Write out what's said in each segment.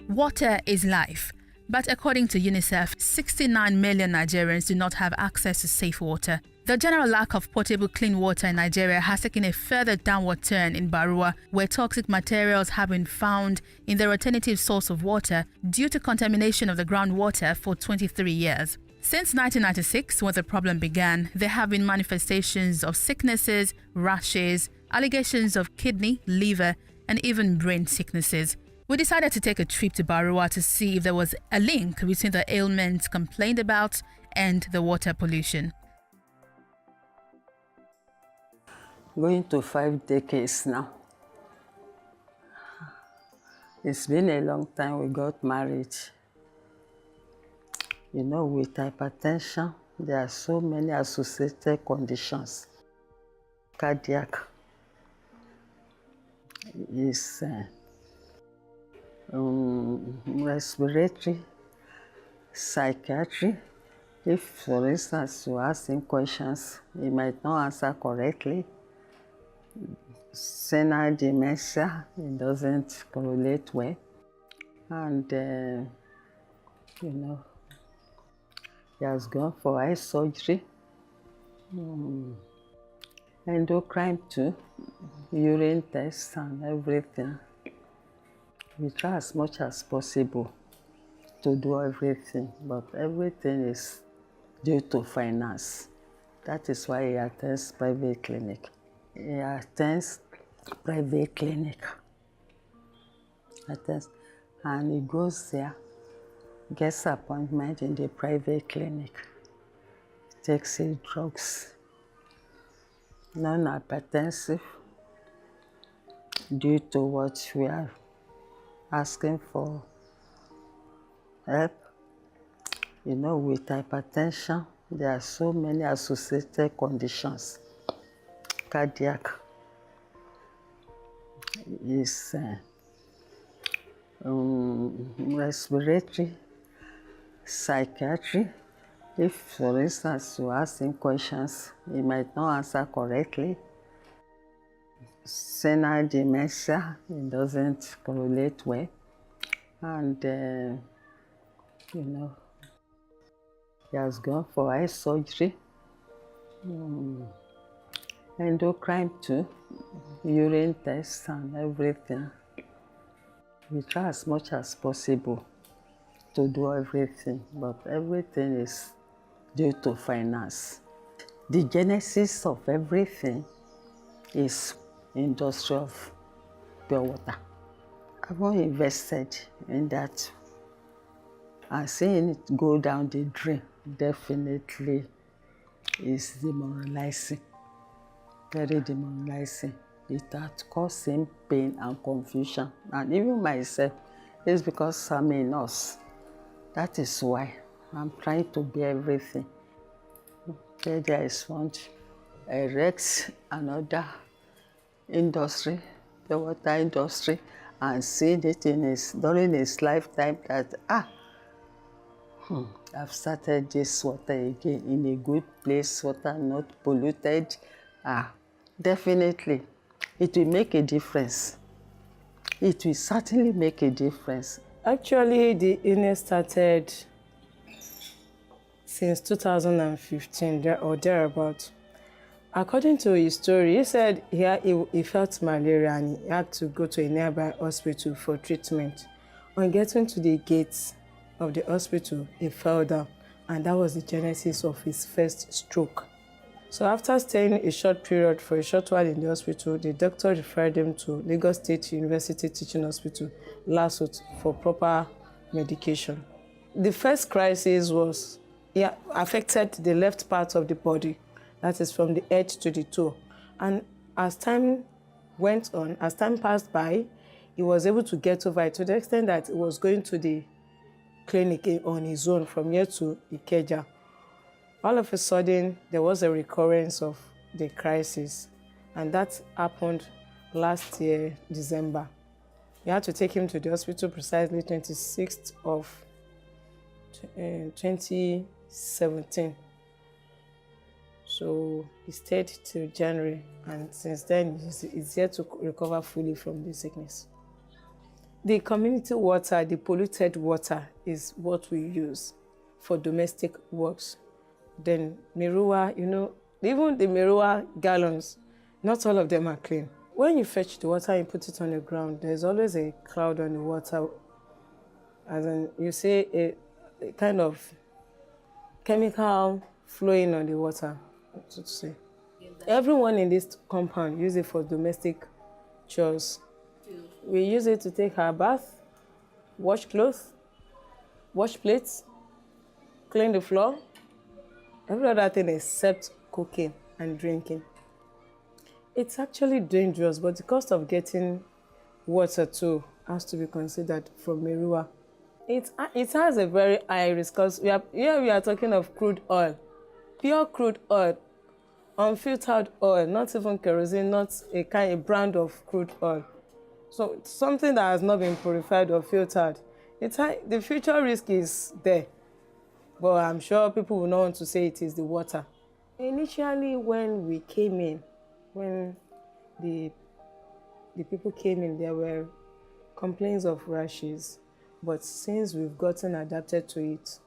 Water is life, but according to UNICEF, 69 million Nigerians do not have access to safe water. The general lack of potable clean water in Nigeria has taken a further downward turn in Baruwa, where toxic materials have been found in their alternative source of water due to contamination of the groundwater for 23 years. Since 1996, when the problem began, there have been manifestations of sicknesses, rashes, allegations of kidney, liver, and even brain sicknesses. We decided to take a trip to Baruwa to see if there was a link between the ailments complained about and the water pollution. Going to 5 decades now. It's been a long time we got married. You know, with hypertension, there are so many associated conditions. Cardiac is respiratory, psychiatry. If, for instance, you ask him questions, he might not answer correctly. Senile dementia, it doesn't correlate well. And, you know, he has gone for eye surgery. Endocrine too, urine tests and everything. We try as much as possible to do everything, but everything is due to finance. That is why he attends private clinic. He attends private clinic. And he goes there, gets appointment in the private clinic, takes his drugs, non-hypertensive, due to what we are asking for help. You know, with hypertension, there are so many associated conditions. Cardiac is respiratory, psychiatry. If, for instance, you ask him questions, he might not answer correctly. Senile dementia, it doesn't correlate well. And, you know, he has gone for eye surgery. Endocrine too, urine tests and everything. We try as much as possible to do everything, but everything is due to finance. The genesis of everything is industry of pure water. I've not invested in that. And seeing it go down the drain definitely is demoralizing, very demoralizing. It had caused him pain and confusion. And even myself, it's because I'm a nurse. That is why I'm trying to be everything. There is one, erect another industry, the water industry, and seeing it during his lifetime that, I've started this water again in a good place, water not polluted. Definitely, it will make a difference. It will certainly make a difference. Actually, the illness started since 2015 or thereabout. According to his story, he said he felt malaria and he had to go to a nearby hospital for treatment. On getting to the gates of the hospital, he fell down, and that was the genesis of his first stroke. So after staying a short period for a short while in the hospital, the doctor referred him to Lagos State University Teaching Hospital, LASUT, for proper medication. The first crisis was, affected the left part of the body, that is from the head to the toe. And as time went on, as time passed by, he was able to get over it to the extent that he was going to the clinic on his own from here to Ikeja. All of a sudden, there was a recurrence of the crisis, and that happened last year, December. We had to take him to the hospital precisely 26th of 2017. So he stayed till January, and since then he's yet to recover fully from the sickness. The community water, the polluted water, is what we use for domestic works. Then Baruwa, even the Baruwa gallons, not all of them are clean. When you fetch the water and put it on the ground, there's always a cloud on the water. As in, you say a kind of chemical flowing on the water, so to say. Everyone in this compound uses it for domestic chores. We use it to take our bath, wash clothes, wash plates, clean the floor, every other thing except cooking and drinking. It's actually dangerous, but the cost of getting water too has to be considered from Baruwa. It has a very high risk because we are talking of crude oil, pure crude oil, unfiltered oil, not even kerosene, not a brand of crude oil. So it's something that has not been purified or filtered. The future risk is there, but I'm sure people will not want to say it is the water. Initially, when we came in, when the people came in, there were complaints of rashes, but since we've gotten adapted to it,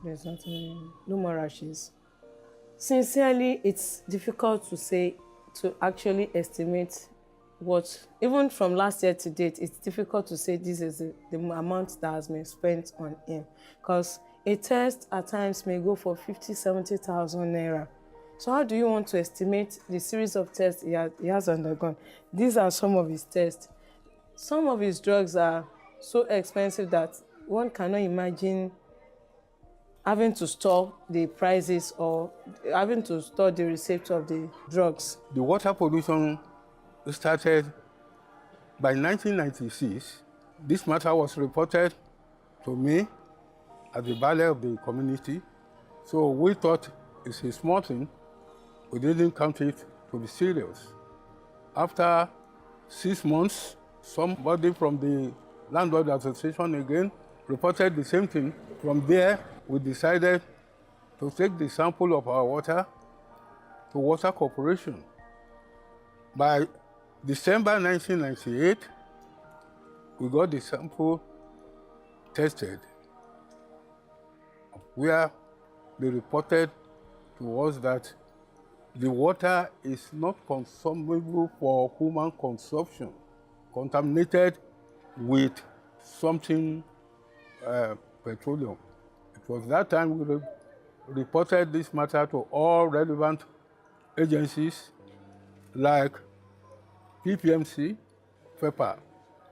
there's no more rashes. Sincerely, it's difficult to actually estimate what, even from last year to date, it's difficult to say this is the amount that has been spent on him. Because a test at times may go for 50,000, 70,000 naira. So how do you want to estimate the series of tests he has undergone? These are some of his tests. Some of his drugs are so expensive that one cannot imagine having to store the prices or having to store the receipt of the drugs. The water pollution started by 1996. This matter was reported to me as the valet of the community. So we thought it's a small thing. We didn't count it to be serious. After 6 months, somebody from the Landlord Association again reported the same thing. From there, we decided to take the sample of our water to Water Corporation. By December 1998, we got the sample tested, where they reported to us that the water is not consumable for human consumption, contaminated with something petroleum. It was that time we reported this matter to all relevant agencies like PPMC, FEPA,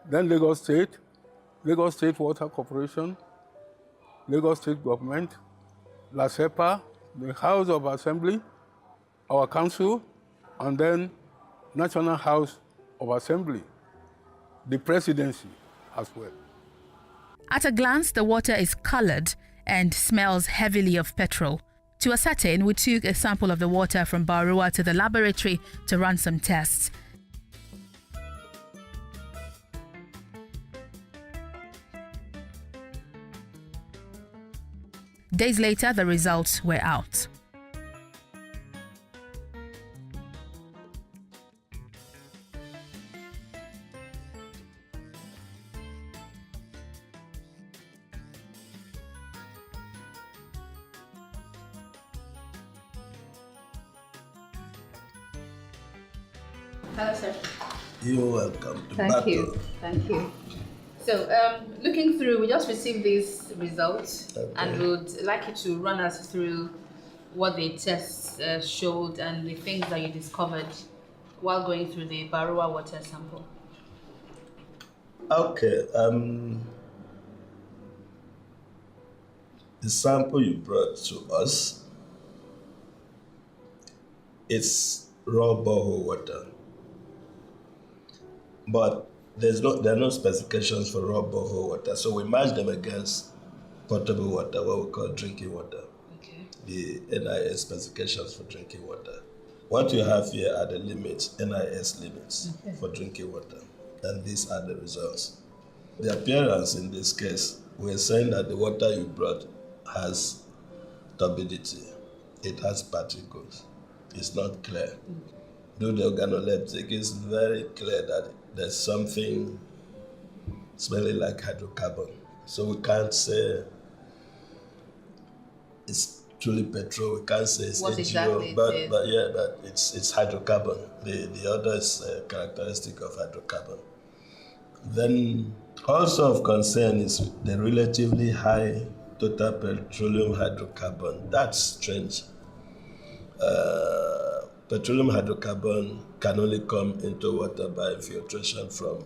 then Lagos State Water Corporation, Lagos State Government, LASEPA, the House of Assembly, our council, and then National House of Assembly, the presidency as well. At a glance, the water is colored and smells heavily of petrol. To ascertain, we took a sample of the water from Baruwa to the laboratory to run some tests. Days later, the results were out. Hello, sir. You're welcome to Thank you. Thank you. So, looking through, we just received these results, and we would like you to run us through what the tests showed and the things that you discovered while going through the Baruwa water sample. Okay. The sample you brought to us, it's raw borehole water. But there are no specifications for raw borehole water, so we match them against potable water, what we call drinking water. Okay. The NIS specifications for drinking water. What you have here are the limits, NIS limits for drinking water, and these are the results. The appearance in this case, we're saying that the water you brought has turbidity. It has particles. It's not clear. Do the organoleptic, it's very clear that there's something smelling like hydrocarbon. So we can't say it's truly petrol. We can't say it's What AGO, exactly but it is. but it's hydrocarbon. The other is a characteristic of hydrocarbon. Then also of concern is the relatively high total petroleum hydrocarbon. That's strange. Petroleum hydrocarbon can only come into water by infiltration from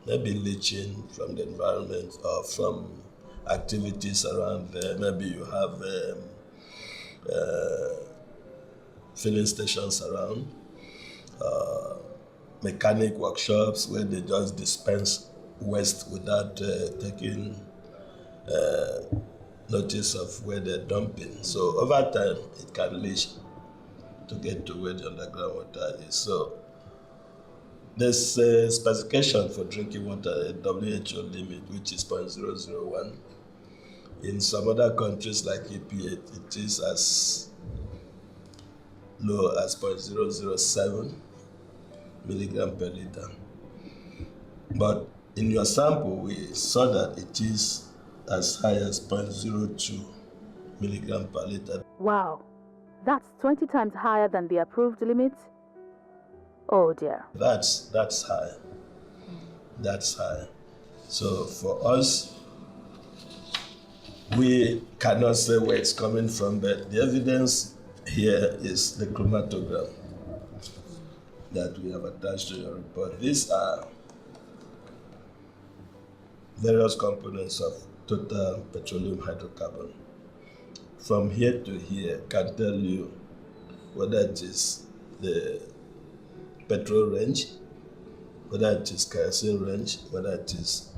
maybe leaching from the environment or from activities around there. Maybe you have filling stations around, mechanic workshops where they just dispense waste without taking notice of where they're dumping. So over time, it can leach to get to where the underground water is. So there's a specification for drinking water, a WHO limit, which is 0.001. In some other countries like EPA, it is as low as 0.007 milligram per liter. But in your sample, we saw that it is as high as 0.02 milligram per liter. Wow, that's 20 times higher than the approved limit? Oh dear. That's high. That's high. So for us, we cannot say where it's coming from, but the evidence here is the chromatogram that we have attached to your report. These are various components of total petroleum hydrocarbon. From here to here can tell you whether it is the petrol range, whether it is kerosene range, whether it is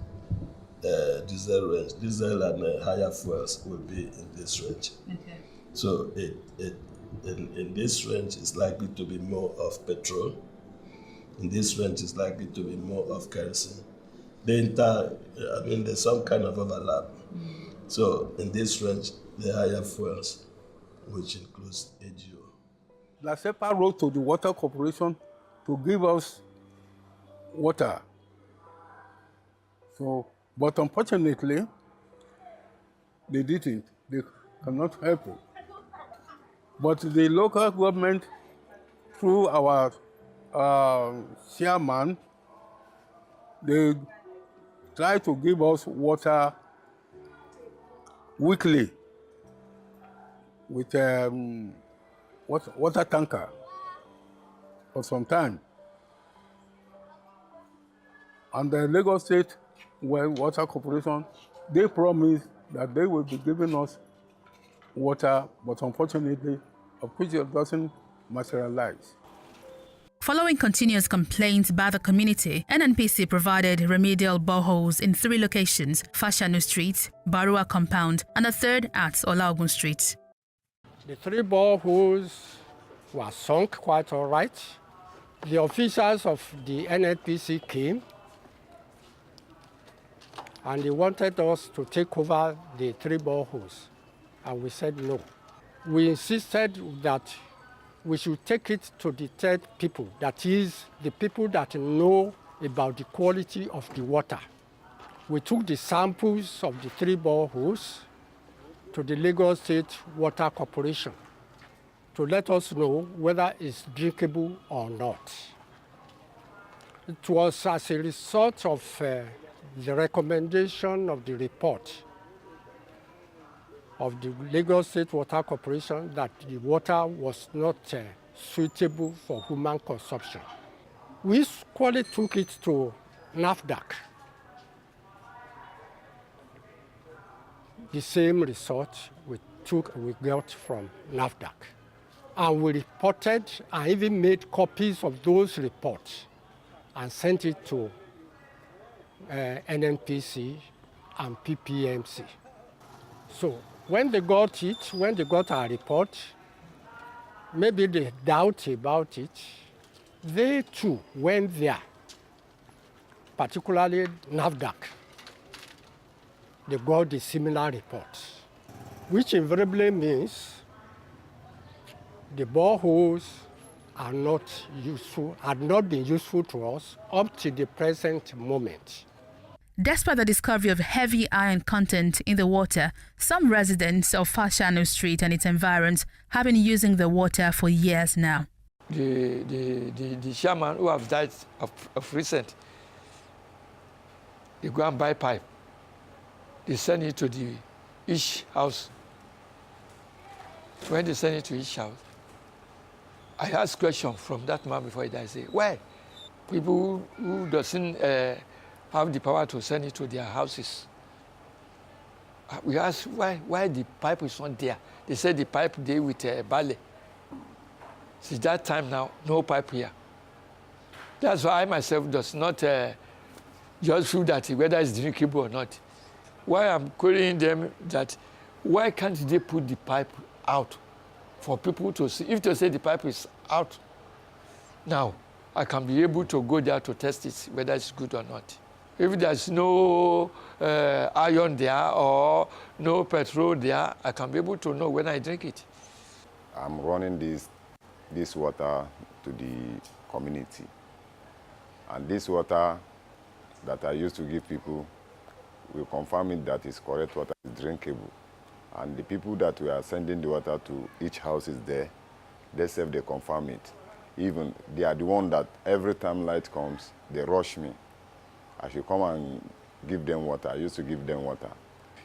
diesel range. Diesel and higher fuels will be in this range. Okay. So in this range is likely to be more of petrol. In this range is likely to be more of kerosene. There's some kind of overlap. So in this range, the higher fuels, which includes AGO. La SEPA wrote to the Water Corporation to give us water. So, but unfortunately, they didn't. They cannot help it. But the local government, through our chairman, they try to give us water weekly with water tanker for some time. And the Lagos State Water Corporation, they promised that they will be giving us water, but unfortunately, of which it doesn't materialize. Following continuous complaints by the community, NNPC provided remedial boreholes in 3 locations: Fashanu Street, Baruwa Compound, and a third at Olaogun Street. The 3 boreholes were sunk quite all right. The officials of the NNPC came and they wanted us to take over the 3 boreholes, and we said no. We insisted that we should take it to the third people, that is, the people that know about the quality of the water. We took the samples of the 3 boreholes to the Lagos State Water Corporation to let us know whether it's drinkable or not. It was as a result of the recommendation of the report of the Lagos State Water Corporation that the water was not suitable for human consumption. We quickly took it to NAFDAC. The same result we got from NAFDAC. And we reported and even made copies of those reports and sent it to NNPC and PPMC. So when they got it, when they got our report, maybe they doubt about it, they too went there, particularly NAFDAC. They got the similar report, which invariably means the boreholes are not useful, had not been useful to us up to the present moment. Despite the discovery of heavy iron content in the water, some residents of Fashanu Street and its environs have been using the water for years now. The chairman who have died of recent, they go and buy pipe. They send it to each house. When they send it to each house, I asked question from that man before he died. I say, why? People who doesn't have the power to send it to their houses. We asked why the pipe is not there. They said the pipe there with ballet. Since that time now, no pipe here. That's why I myself does not just feel that whether it's drinkable or not. Why I'm querying them that why can't they put the pipe out for people to see? If they say the pipe is out, now I can be able to go there to test it, whether it's good or not. If there's no iron there or no petrol there, I can be able to know when I drink it. I'm running this water to the community. And this water that I used to give people, will confirm it that is correct water, is drinkable. And the people that we are sending the water to, each house is there, they say they confirm it. Even they are the one that every time light comes, they rush me. I should come and give them water. I used to give them water.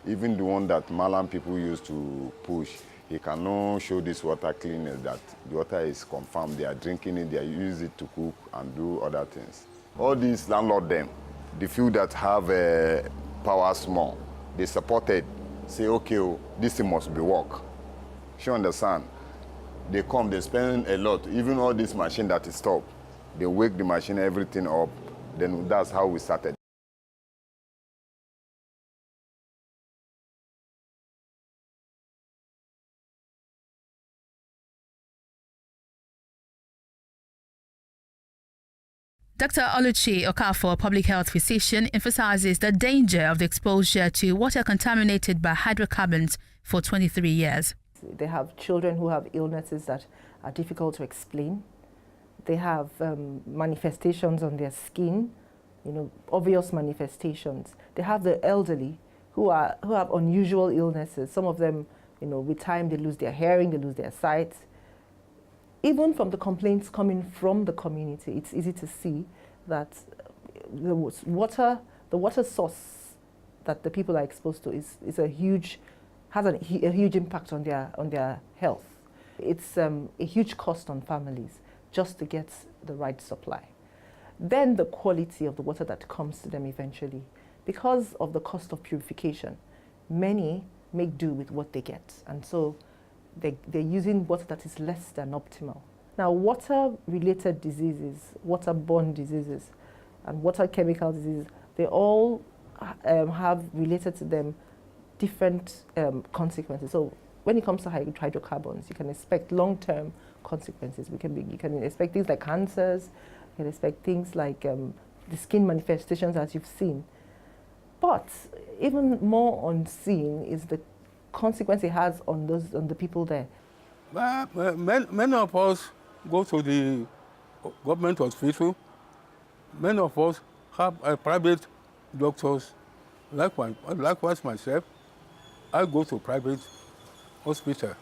Even the one that Malam people used to push, he cannot show this water cleanness, that the water is confirmed. They are drinking it, they use it to cook and do other things. All these landlords, them, the few that have power small, they supported, say, okay, oh, this thing must be work. You understand? They come, they spend a lot. Even all this machine that is stopped, they wake the machine, everything up. Then that's how we started. Dr. Oluchi Okafor, a public health physician, emphasizes the danger of the exposure to water contaminated by hydrocarbons for 23 years. They have children who have illnesses that are difficult to explain. They have manifestations on their skin, obvious manifestations. They have the elderly who have unusual illnesses. Some of them, with time they lose their hearing, they lose their sight. Even from the complaints coming from the community, it's easy to see that the water source that the people are exposed to has a huge impact on their health. It's a huge cost on families just to get the right supply. Then the quality of the water that comes to them eventually. Because of the cost of purification, many make do with what they get. And so they're using water that is less than optimal. Now, water-related diseases, waterborne diseases, and water chemical diseases, they all have related to them different consequences. So when it comes to hydrocarbons, you can expect long-term consequences. You can expect things like cancers, you can expect things like the skin manifestations, as you've seen. But even more unseen is the consequence it has on the people there. Many of us go to the government hospital. Many of us have private doctors. Likewise myself, I go to private hospital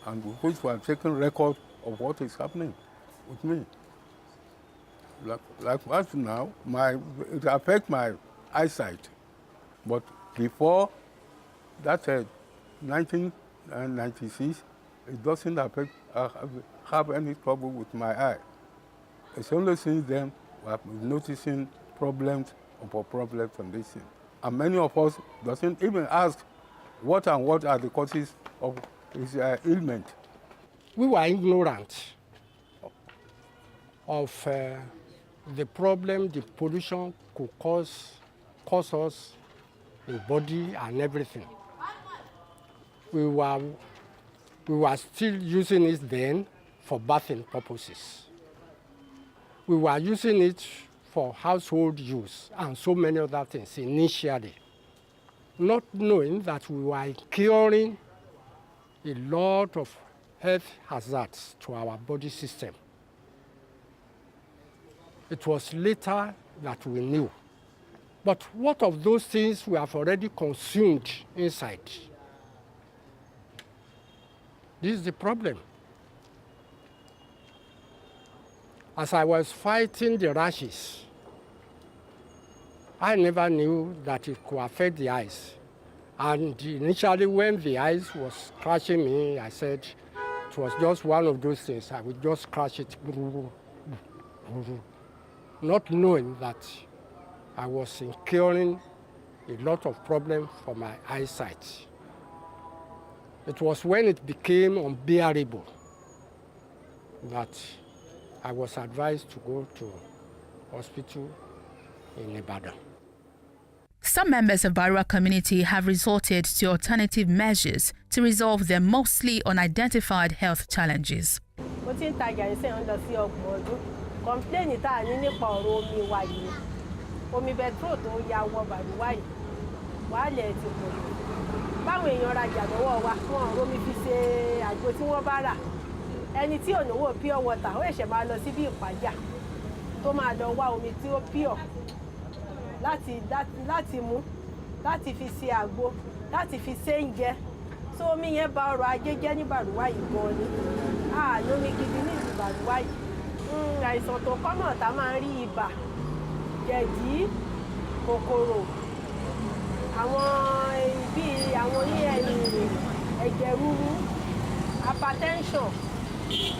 and which were taking record of what is happening with me. Likewise now, it affects my eyesight. But before that 1996, it doesn't have any trouble with my eye. It's only since then we have been noticing problems upon problems on this thing. And many of us doesn't even ask what are the causes of his ailment. We were ignorant of the problem the pollution could cause us in body and everything. We were still using it then for bathing purposes. We were using it for household use and so many other things initially, not knowing that we were incurring a lot of health hazards to our body system. It was later that we knew But what of those things we have already consumed inside? This is the problem. As I was fighting the rashes, I never knew that it could affect the eyes. And initially when the eyes was crushing me, I said it was just one of those things. I would just crush it, not knowing that I was incurring a lot of problems for my eyesight. It was when it became unbearable that I was advised to go to hospital in Ibadan. Some members of Baruwa Community have resorted to alternative measures to resolve their mostly unidentified health challenges. Kọ̀mpléènì tá a ní nípa ọ̀rọ̀ omi wa yìí, omi petrol tó ya wọ Baruwa yìí, wàhálẹ̀ ti pọ̀ jù. Báwọn èèyàn rajà lọ́wọ́ wa, wọn ò rómi fi ṣe àgbo tí wọ́n bá rà. Ẹni tí ò náwó pure water, ó ṣẹ̀ṣẹ̀ máa lọ síbi ìpàjà tó máa lọ wá omi tí ó pure láti mú, láti fi ṣe àgbo, láti fi ṣe oúnjẹ. So omi yẹn ba ọrọ̀ ajé jẹ́ ní Baruwa yìí gan ni. Lómi gidi ní ìlú Baruwa yìí. Àìsàn tó kọ́mọ̀ tá máa ń rí ibà, jẹ̀dí, kòkòrò, àwọn bíi àwọn ẹ̀jẹ̀ ríru, hypertension,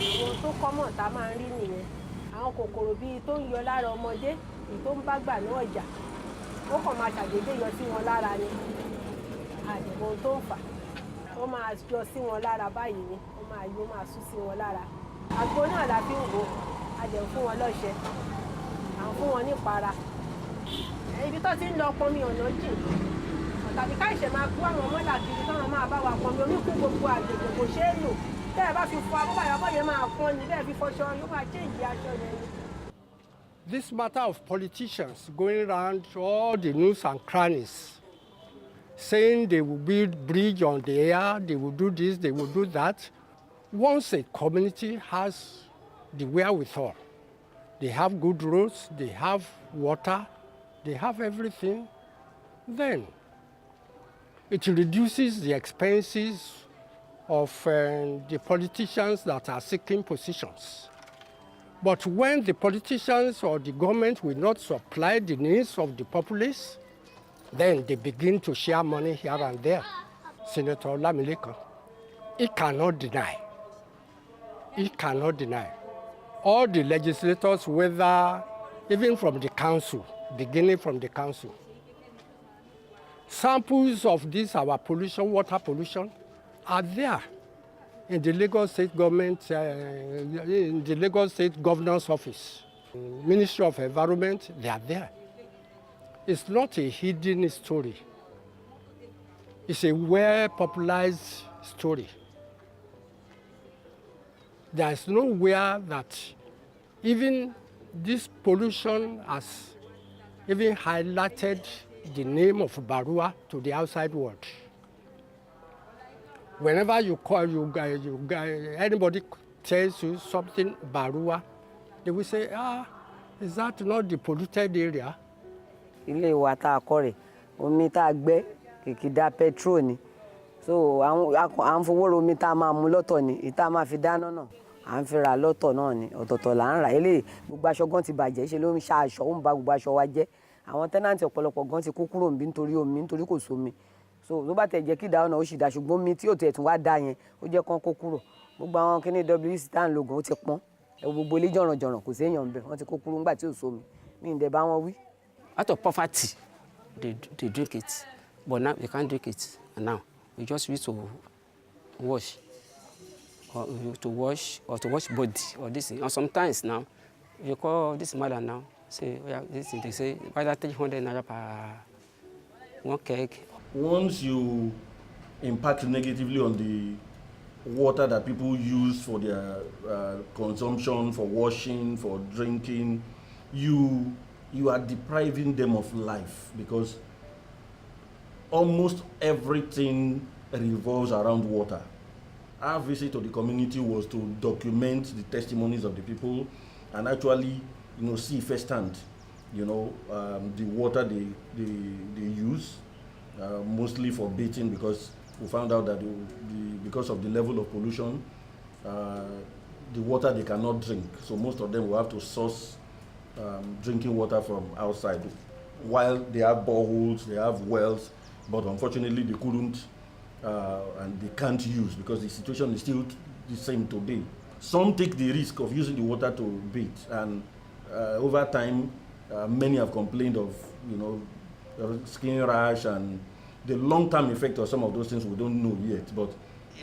àwọn tó kọ́mọ̀ tá máa ń rí nìyẹn. Àwọn kòkòrò bíi tó ń yọ lára ọmọdé, èyí tó ń bá gbà náà jà, ó kàn máa ṣàdédé yọ sí wọn lára ni. Àdìmọ̀ tó ń fà, ó máa yọ sí wọn lára báyìí ni, ó máa sú sí wọn lára. Àgbo náà la fi ń wò ó. A dẹ̀ fún wọn lọ́ṣẹ, à ń fún wọn nípara. Ibi tó ti ń lọ pọnmi ọ̀nà jìn, tàbí ká ìṣẹ̀ máa kú àwọn mọ́là kiri tọ́nà máa bá wa pọnmi, omi kún gbogbo àgbègbè kò ṣeé lò. Tẹ́ ẹ bá fi fọ abọ́bàyàbọ̀ yẹn máa pọ́n ni, bẹ́ẹ̀ fi fọṣọ yóò máa change aṣọ yẹn ni. This matter of politicians going around all the nooks and crannies, saying they will build bridge on the air, they will do this, they will do that. Once a community has the wherewithal, they have good roads, they have water, they have everything, then it reduces the expenses of the politicians that are seeking positions. But when the politicians or the government will not supply the needs of the populace, then they begin to share money here and there. Senator Olamileka, he cannot deny. All the legislators, whether even from the council, beginning from the council, samples of this, our pollution, water pollution, are there in the Lagos State government, in the Lagos State Governor's office, Ministry of Environment, they are there. It's not a hidden story. It's a well-popularized story. There is nowhere that even this pollution has even highlighted the name of Baruwa to the outside world. Whenever you call, anybody tells you something Baruwa, they will say, is that not the polluted area? Ilé wa tá a kọ́ rẹ̀, omi tá a gbẹ́, kìkìdá petrol ni. So à ń fowó ra omi tá a máa mu lọ́tọ̀ ni, ìta máa fi dáná náà. À ń fi ra lọ́tọ̀ náà ni, ọ̀tọ̀ọ̀tọ̀ là ń rà. Eléyìí gbogbo aṣọ gan ti bàjẹ́, ṣe ló ń ṣa aṣọ, ó ń ba gbogbo aṣọ wa jẹ́. Àwọn tẹ́nàntì ọ̀pọ̀lọpọ̀ gan ti kó kúrò níbí nítorí omi, nítorí kò sómi. So ló bá tẹ̀ jẹ́ kí ìdáná ó sì dá, ṣùgbọ́n omi tí ò tẹ̀ tún wá dá yẹn, ó jẹ́ kán kó kúrò. Gbogbo àwọn kíní WC tá à ń lo gan ó ti pọ́n. Gbogbo ilé jọ̀rànjọ̀ràn kò sí èèyàn ńbẹ̀, wọ́n ti kó kúrò nígbà tí ò sómi. Mi ì dẹ̀ bá wọn wí. Out of poverty, they drink it. But now they can't drink it. And now we just use to wash. Or to wash body or this thing. And sometimes now, you call this mother now, say, oh yeah, this thing, they say, buy that 300 naira per one cake. Once you impact negatively on the water that people use for their consumption, for washing, for drinking, you are depriving them of life, because almost everything revolves around water. Our visit to the community was to document the testimonies of the people and actually, see firsthand the water they use, mostly for bathing, because we found out that because of the level of pollution, the water they cannot drink. So most of them will have to source drinking water from outside. While they have boreholes, they have wells, but unfortunately they couldn't and they can't use, because the situation is still the same today. Some take the risk of using the water to bathe, and over time, many have complained of, skin rash and the long-term effect of some of those things we don't know yet. But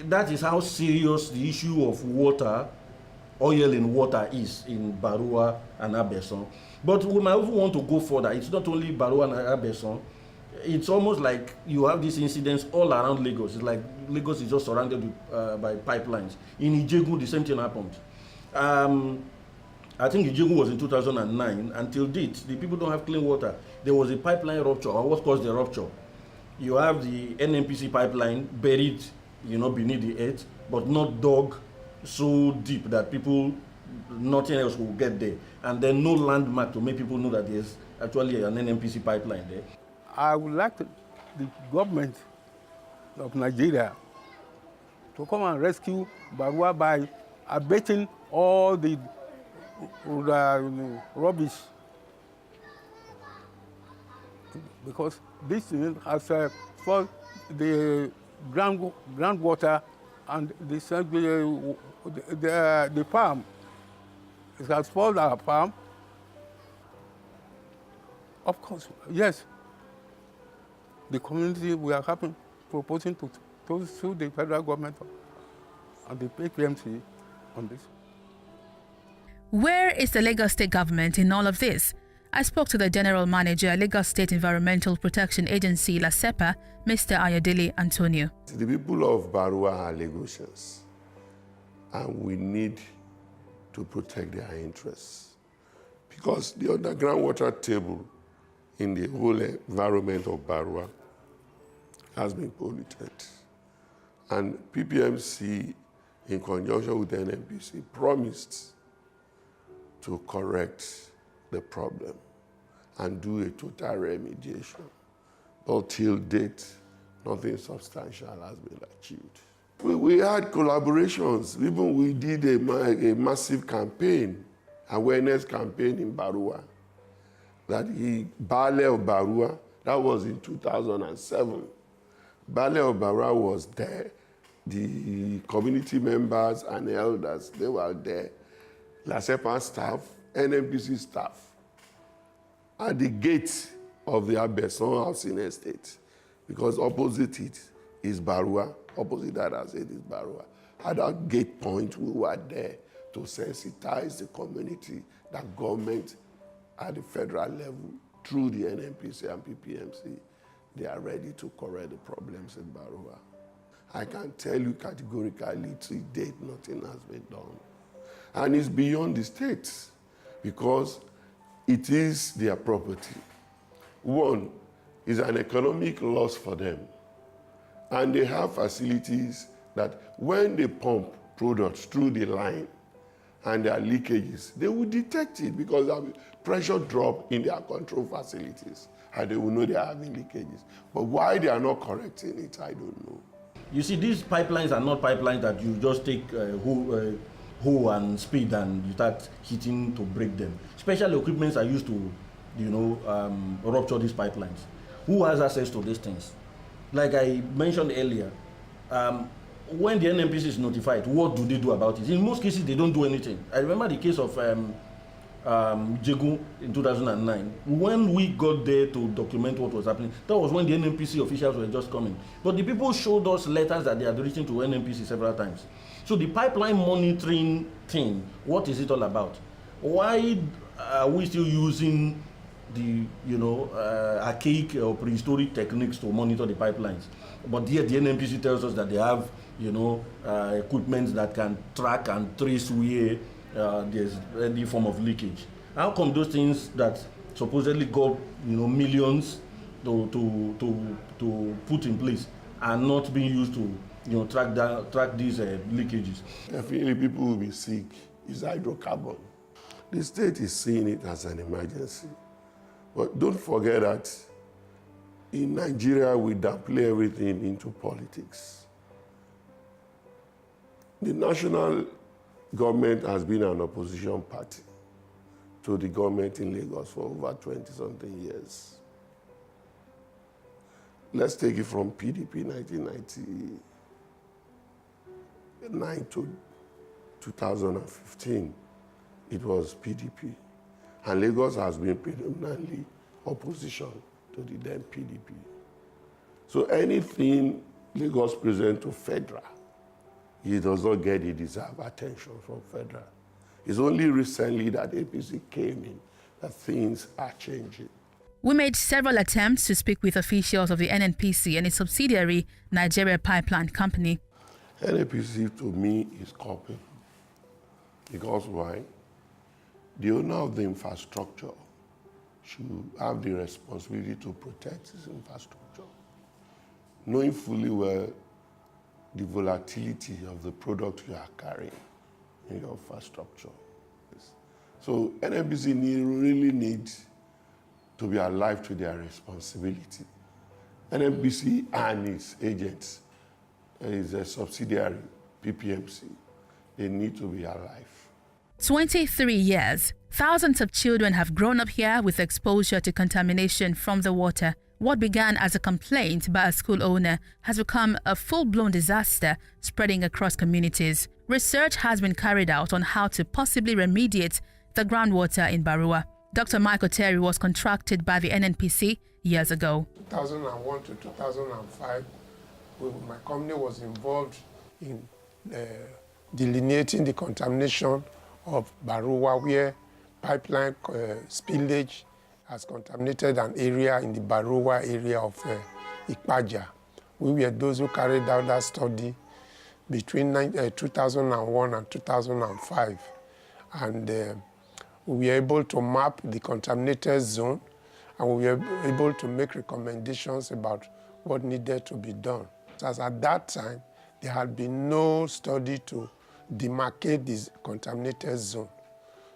that is how serious the issue of water, oil in water, is in Baruwa and Abeson. But we might even want to go further. It's not only Baruwa and Abeson. It's almost like you have these incidents all around Lagos. It's like Lagos is just surrounded with, by pipelines. In Ijegun, the same thing happened. I think Ijegun was in 2009. Until date, the people don't have clean water. There was a pipeline rupture, or what caused the rupture? You have the NNPC pipeline buried, beneath the earth, but not dug so deep that people, nothing else will get there. And then no landmark to make people know that there's actually an NNPC pipeline there. I would like the government of Nigeria to come and rescue Baruwa by abating all the rubbish, because this thing has for the groundwater and the farm. It has spoiled our farm. Of course, yes. The community, we are proposing to sue the federal government and the PPMC on this. Where is the Lagos State government in all of this? I spoke to the General Manager, Lagos State Environmental Protection Agency, LASEPA, Mr. Ayodele Antonio. The people of Baruwa are Lagosians, and we need to protect their interests, because the underground water table in the whole environment of Baruwa has been polluted. And PPMC, in conjunction with the NNPC, promised to correct the problem and do a total remediation. But till date, nothing substantial has been achieved. We had collaborations. Even we did a massive campaign, awareness campaign in Baruwa. That Baale of Baruwa, that was in 2007. Baale of Baruwa was there. The community members and elders, they were there. LASEPA staff, NNPC staff, at the gate of the Abeson housing estate, because opposite it is Baruwa, opposite that estate is Baruwa. At that gate point, we were there to sensitize the community that government at the federal level, through the NNPC and PPMC, they are ready to correct the problems in Baruwa. I can tell you categorically, to date, nothing has been done. And it's beyond the states, because it is their property. One, is an economic loss for them. And they have facilities that when they pump products through the line and there are leakages, they will detect it, because there will be pressure drop in their control facilities, and they will know they are having leakages. But why they are not correcting it, I don't know. You see, these pipelines are not pipelines that you just take hoe and spade and you start hitting to break them. Special equipments are used to, rupture these pipelines. Who has access to these things? Like I mentioned earlier, when the NNPC is notified, what do they do about it? In most cases, they don't do anything. I remember the case of Ijegun in 2009. When we got there to document what was happening, that was when the NNPC officials were just coming. But the people showed us letters that they had written to NNPC several times. So the pipeline monitoring thing, what is it all about? Why are we still using the archaic or prehistoric techniques to monitor the pipelines? But yet the NNPC tells us that they have equipment that can track and trace where there's any form of leakage. How come those things that supposedly got millions to put in place are not being used to track these leakages? Definitely people will be sick. It's hydrocarbon. The state is seeing it as an emergency. But don't forget that in Nigeria, we downplay everything into politics. The national government has been an opposition party to the government in Lagos for over 20-something years. Let's take it from PDP 1999 to 2015. It was PDP. And Lagos has been predominantly opposition to the then PDP. So anything Lagos presents to federal, it does not get the deserved attention from federal. It's only recently that APC came in that things are changing. We made several attempts to speak with officials of the NNPC and its subsidiary, Nigeria Pipeline Company. NNPC to me is culpable. Because why? The owner of the infrastructure should have the responsibility to protect his infrastructure, knowing fully well the volatility of the product you are carrying in your infrastructure. So NNPC really needs to be alive to their responsibility. NNPC and its agents, is a subsidiary, PPMC, they need to be alive. 23 years. Thousands of children have grown up here with exposure to contamination from the water. What began as a complaint by a school owner has become a full-blown disaster spreading across communities. Research has been carried out on how to possibly remediate the groundwater in Baruwa. Dr. Michael Terry was contracted by the NNPC years ago. 2001 to 2005, my company was involved in delineating the contamination of Baruwa, where pipeline spillage has contaminated an area in the Baruwa area of Ikpaja. We were those who carried out that study between 2001 and 2005. And we were able to map the contaminated zone, and we were able to make recommendations about what needed to be done. As at that time, there had been no study to demarcate this contaminated zone.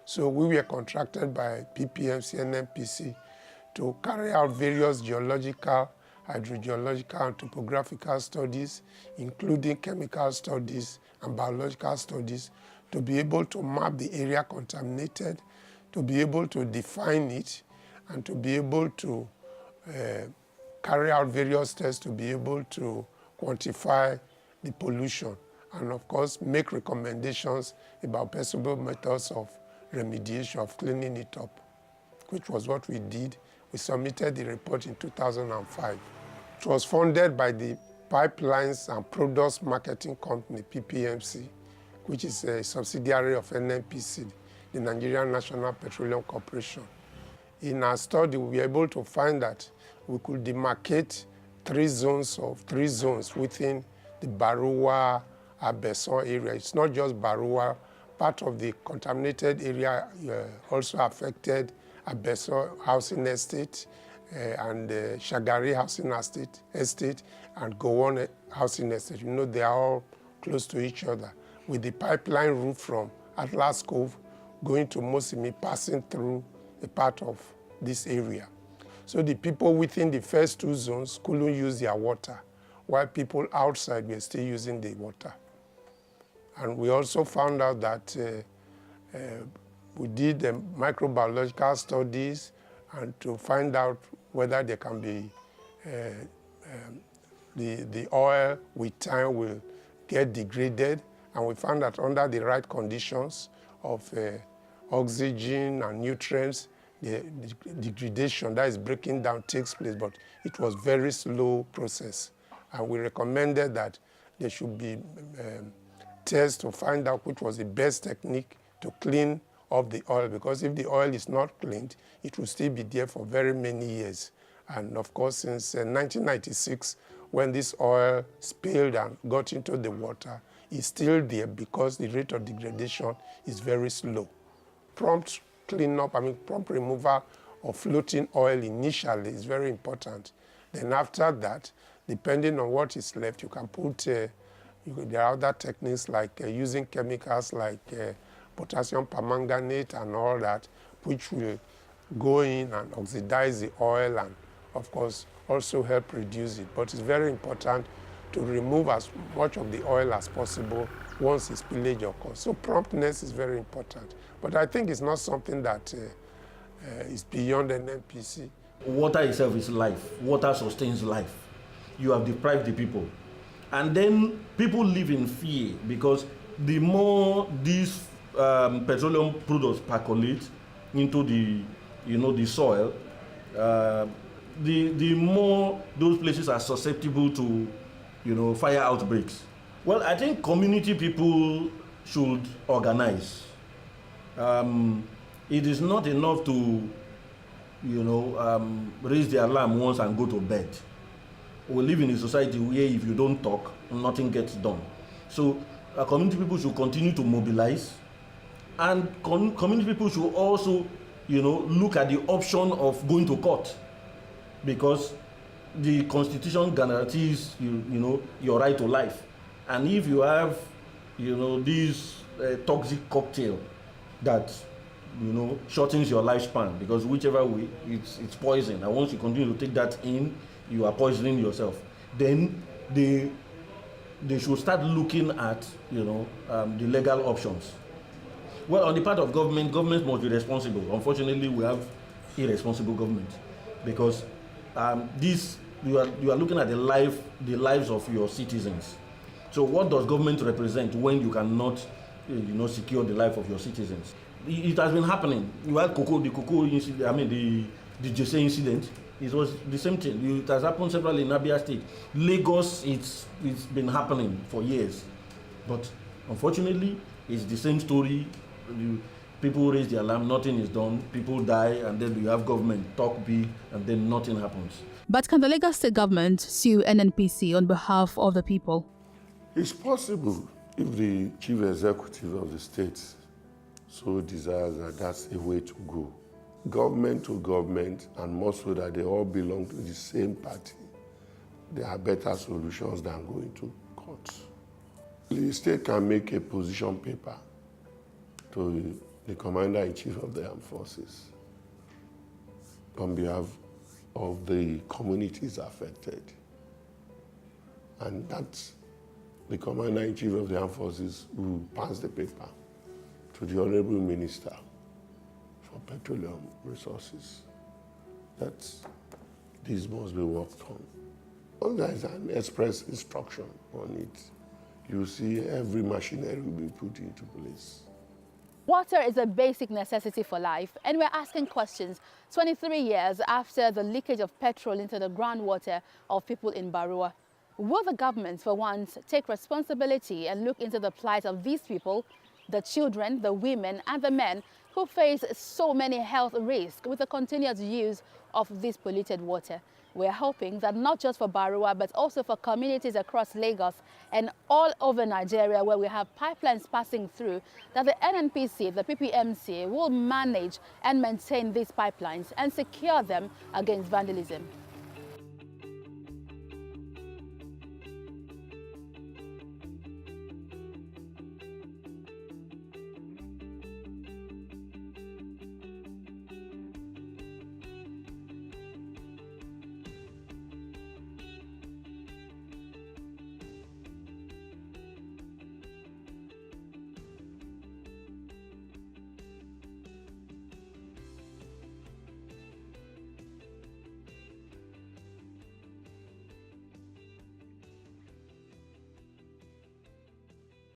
So we were contracted by PPMC and NNPC to carry out various geological, hydrogeological, and topographical studies, including chemical studies and biological studies, to be able to map the area contaminated, to be able to define it, and to be able to carry out various tests to be able to quantify the pollution, and of course make recommendations about possible methods of remediation, of cleaning it up, which was what we did. We submitted the report in 2005. It was funded by the Pipelines and Products Marketing Company, PPMC, which is a subsidiary of NNPC, the Nigerian National Petroleum Corporation. In our study, we were able to find that we could demarcate three zones within the Baruwa Abeson area. It's not just Baruwa. Part of the contaminated area also affected Abeson Housing Estate and Shagari Housing Estate and Gowon Housing Estate. You know, they are all close to each other, with the pipeline route from Atlas Cove going to Mosimi, passing through a part of this area. So the people within the first two zones couldn't use their water, while people outside were still using the water. And we also found out that we did microbiological studies and to find out whether there can be the oil with time will get degraded. And we found that under the right conditions of oxygen and nutrients, the degradation, that is breaking down, takes place, but it was very slow process. And we recommended that there should be tests to find out which was the best technique to clean up the oil, because if the oil is not cleaned, it will still be there for very many years. And of course, since 1996, when this oil spilled and got into the water, it's still there because the rate of degradation is very slow. Prompt cleanup, prompt removal of floating oil initially is very important. Then after that, depending on what is left, you can put, there are other techniques like using chemicals like potassium permanganate and all that, which will go in and oxidize the oil and, of course, also help reduce it. But it's very important to remove as much of the oil as possible once the spillage occurs. So promptness is very important. But I think it's not something that is beyond NNPC. Water itself is life. Water sustains life. You have deprived the people. And then people live in fear because the more these petroleum products percolate into the soil, the more those places are susceptible to, fire outbreaks. Well, I think community people should organize. It is not enough to, raise the alarm once and go to bed. We live in a society where if you don't talk, nothing gets done. So community people should continue to mobilize, and community people should also, look at the option of going to court, because the Constitution guarantees your right to life. And if you have, this toxic cocktail that, shortens your lifespan, because whichever way, it's poison. And once you continue to take that in, you are poisoning yourself. Then they should start looking at, the legal options. Well, on the part of government must be responsible. Unfortunately, we have irresponsible government, because you are looking at the lives of your citizens. So what does government represent when you cannot, secure the life of your citizens? It has been happening. You had the cocoa incident, the Jesse incident. It was the same thing. It has happened several in Abia State. Lagos, it's been happening for years. But unfortunately, it's the same story. People raise the alarm, nothing is done, people die, and then you have government talk big, and then nothing happens. But can the Lagos state government sue NNPC on behalf of the people? It's possible if the chief executive of the state so desires that that's a way to go. Government to government, and more so that they all belong to the same party, there are better solutions than going to court. The state can make a position paper to the Commander-in-Chief of the Armed Forces on behalf of the communities affected. And that's the Commander-in-Chief of the Armed Forces who passed the paper to the Honorable Minister for Petroleum Resources. That this must be worked on. Once there is an express instruction on it, you see every machinery will be put into place. Water is a basic necessity for life, and we're asking questions 23 years after the leakage of petrol into the groundwater of people in Baruwa. Will the government, for once, take responsibility and look into the plight of these people, the children, the women, and the men who face so many health risks with the continuous use of this polluted water? We're hoping that not just for Baruwa, but also for communities across Lagos and all over Nigeria where we have pipelines passing through, that the NNPC, the PPMC, will manage and maintain these pipelines and secure them against vandalism.